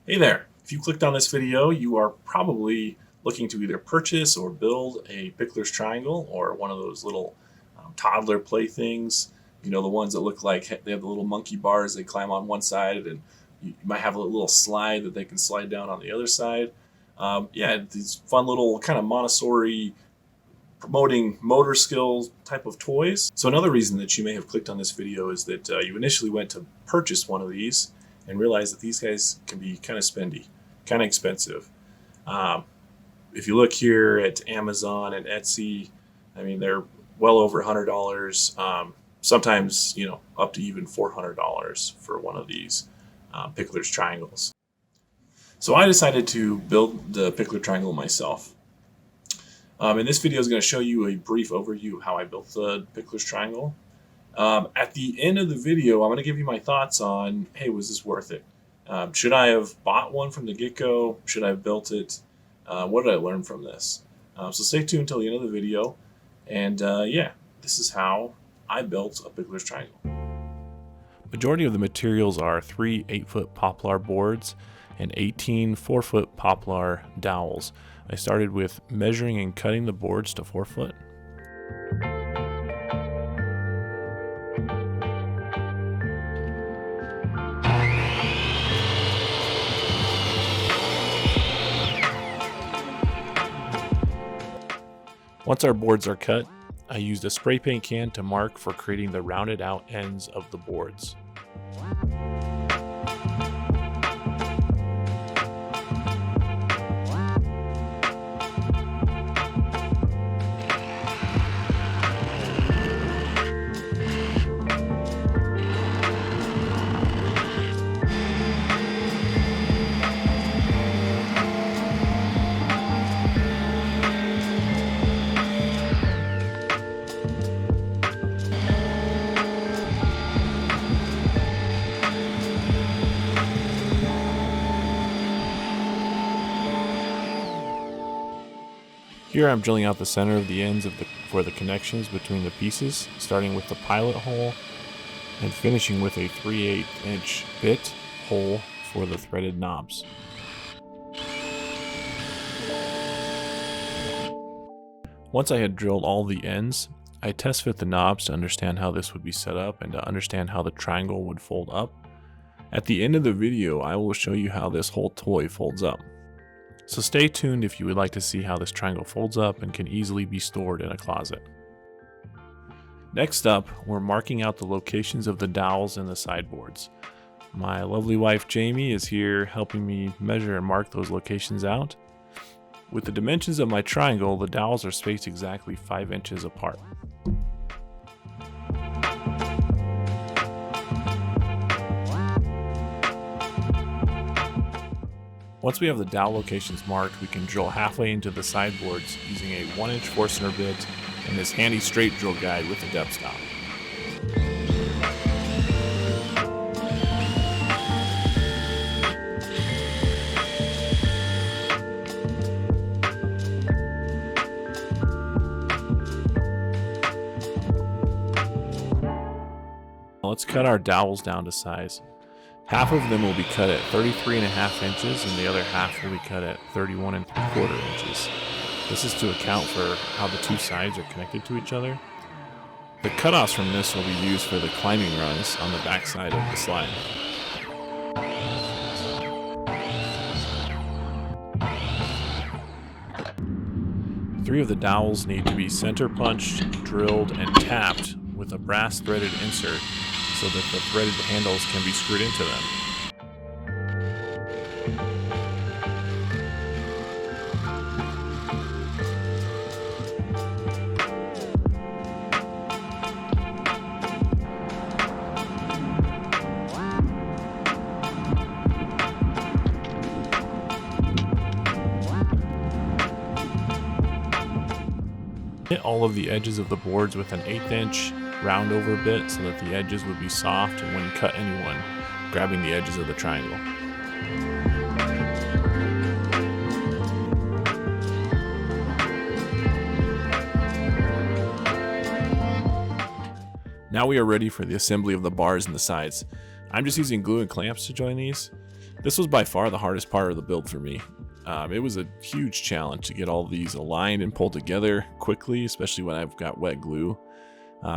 Hey there! If you clicked on this video, you are probably looking to either purchase or build a Pickler's Triangle or one of those little toddler playthings. You know, the ones that look like they have the little monkey bars they climb on one side, and you might have a little slide that they can slide down on the other side. Yeah, these fun little kind of Montessori promoting motor skills type of toys. So another reason that you may have clicked on this video is that you initially went to purchase one of these and realized that these guys can be kind of spendy, kind of expensive. Um, if you look here at Amazon and Etsy, I mean, they're well over $100. Sometimes, up to even $400 for one of these Pickler's Triangles. So I decided to build the Pickler Triangle myself. And this video is going to show you a brief overview of how I built the Pickler's Triangle. At the end of the video, I'm going to give you my thoughts on, hey, was this worth it? Should I have bought one from the get-go? Should I have built it? What did I learn from this? So stay tuned until the end of the video. And yeah, this is how I built a Pickler's Triangle. Majority of the materials are 3 8-foot poplar boards and 18 4-foot poplar dowels. I started with measuring and cutting the boards to 4 foot. Once our boards are cut, I used a spray paint can to mark for creating the rounded out ends of the boards. Here I'm drilling out the center of the ends for the connections between the pieces, starting with the pilot hole and finishing with a 3/8 inch bit hole for the threaded knobs. Once I had drilled all the ends, I test fit the knobs to understand how this would be set up and to understand how the triangle would fold up. At the end of the video, I will show you how this whole toy folds up. So stay tuned if you would like to see how this triangle folds up and can easily be stored in a closet. Next up, we're marking out the locations of the dowels and the sideboards. My lovely wife Jamie is here helping me measure and mark those locations out. With the dimensions of my triangle, the dowels are spaced exactly 5 inches apart. Once we have the dowel locations marked, we can drill halfway into the sideboards using a 1-inch Forstner bit and this handy straight drill guide with a depth stop. Let's cut our dowels down to size. Half of them will be cut at 33.5 inches and the other half will be cut at 31.75 inches. This is to account for how the two sides are connected to each other. The cutoffs from this will be used for the climbing rungs on the back side of the slide. Three of the dowels need to be center punched, drilled, and tapped with a brass threaded insert so that the threaded handles can be screwed into them. Hit all of the edges of the boards with an 1/8 inch round over bit so that the edges would be soft and wouldn't cut anyone grabbing the edges of the triangle. Now we are ready for the assembly of the bars and the sides. I'm just using glue and clamps to join these. This was by far the hardest part of the build for me. It was a huge challenge to get all these aligned and pulled together quickly, especially when I've got wet glue.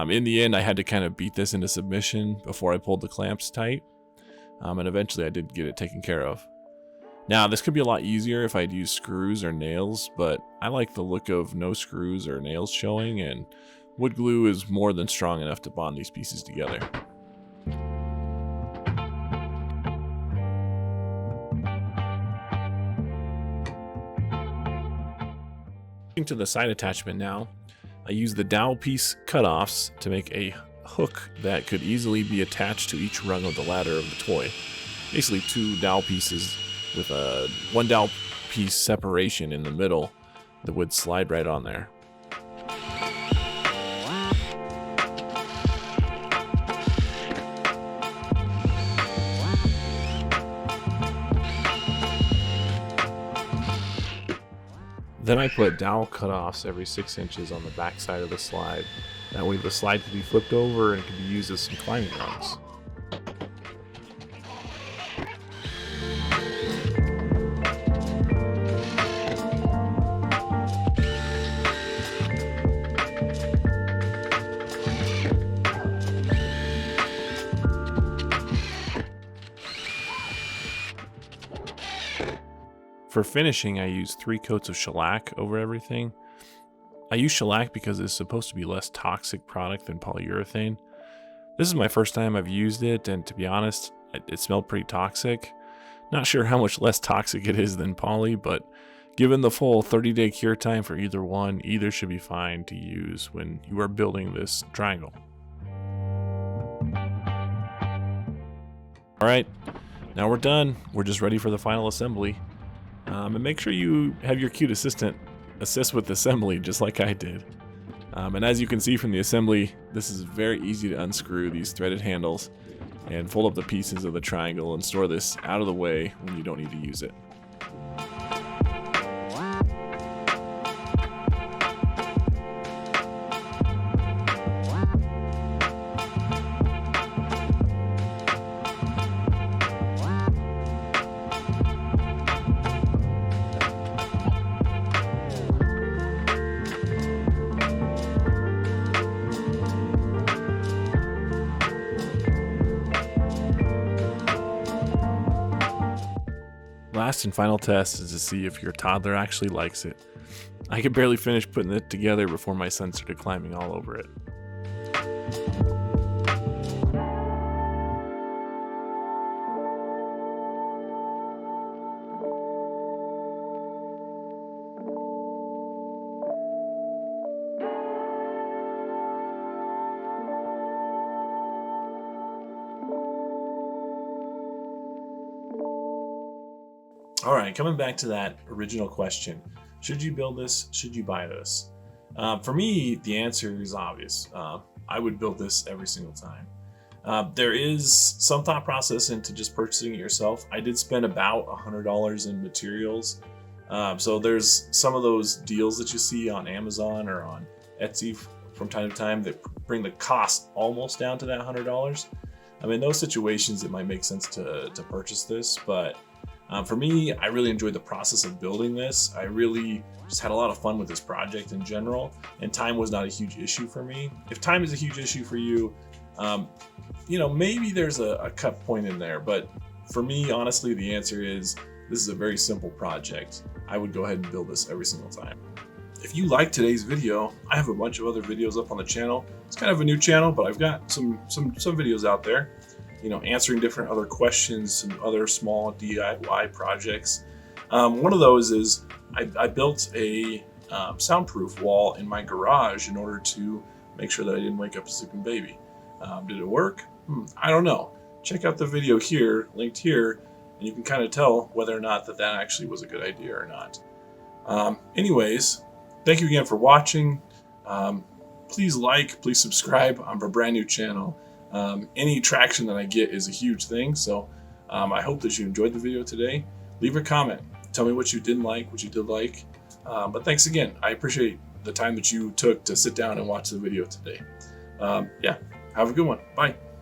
In the end, I had to kind of beat this into submission before I pulled the clamps tight, and eventually I did get it taken care of. Now, this could be a lot easier if I'd used screws or nails, but I like the look of no screws or nails showing, and wood glue is more than strong enough to bond these pieces together. To the side attachment now, I use the dowel piece cutoffs to make a hook that could easily be attached to each rung of the ladder of the toy. Basically 2 dowel pieces with a 1 dowel piece separation in the middle that would slide right on there. Then I put dowel cutoffs every 6 inches on the back side of the slide. That way the slide could be flipped over and could be used as some climbing rungs. For finishing, I use 3 coats of shellac over everything. I use shellac because it's supposed to be less toxic product than polyurethane. This is my first time I've used it, and to be honest, it smelled pretty toxic. Not sure how much less toxic it is than poly, but given the full 30-day cure time for either one, either should be fine to use when you are building this triangle. Alright, now we're done. We're just ready for the final assembly. And make sure you have your cute assistant assist with assembly just like I did. And as you can see from the assembly, this is very easy to unscrew these threaded handles and fold up the pieces of the triangle and store this out of the way when you don't need to use it. Last and final test is to see if your toddler actually likes it. I could barely finish putting it together before my son started climbing all over it. All right, coming back to that original question, should you build this? Should you buy this? For me, the answer is obvious. I would build this every single time. There is some thought process into just purchasing it yourself. I did spend about $100 in materials. So there's some of those deals that you see on Amazon or on Etsy from time to time that bring the cost almost down to that $100. I mean, in those situations, it might make sense to purchase this, but for me, I really enjoyed the process of building this. I really just had a lot of fun with this project in general, and time was not a huge issue for me. If time is a huge issue for you, maybe there's a cut point in there, but for me, honestly, the answer is this is a very simple project. I would go ahead and build this every single time. If you like today's video, I have a bunch of other videos up on the channel. It's kind of a new channel, but I've got some videos out there. Answering different other questions, some other small DIY projects. One of those is I built a soundproof wall in my garage in order to make sure that I didn't wake up a sleeping baby. Did it work? I don't know. Check out the video here, linked here, and you can kind of tell whether or not that actually was a good idea or not. Anyways, thank you again for watching. Please please subscribe. I'm a brand new channel. Any traction that I get is a huge thing, so I hope that you enjoyed the video today. Leave a comment. Tell me what you didn't like, what you did like. But thanks again. I appreciate the time that you took to sit down and watch the video today. Have a good one. Bye.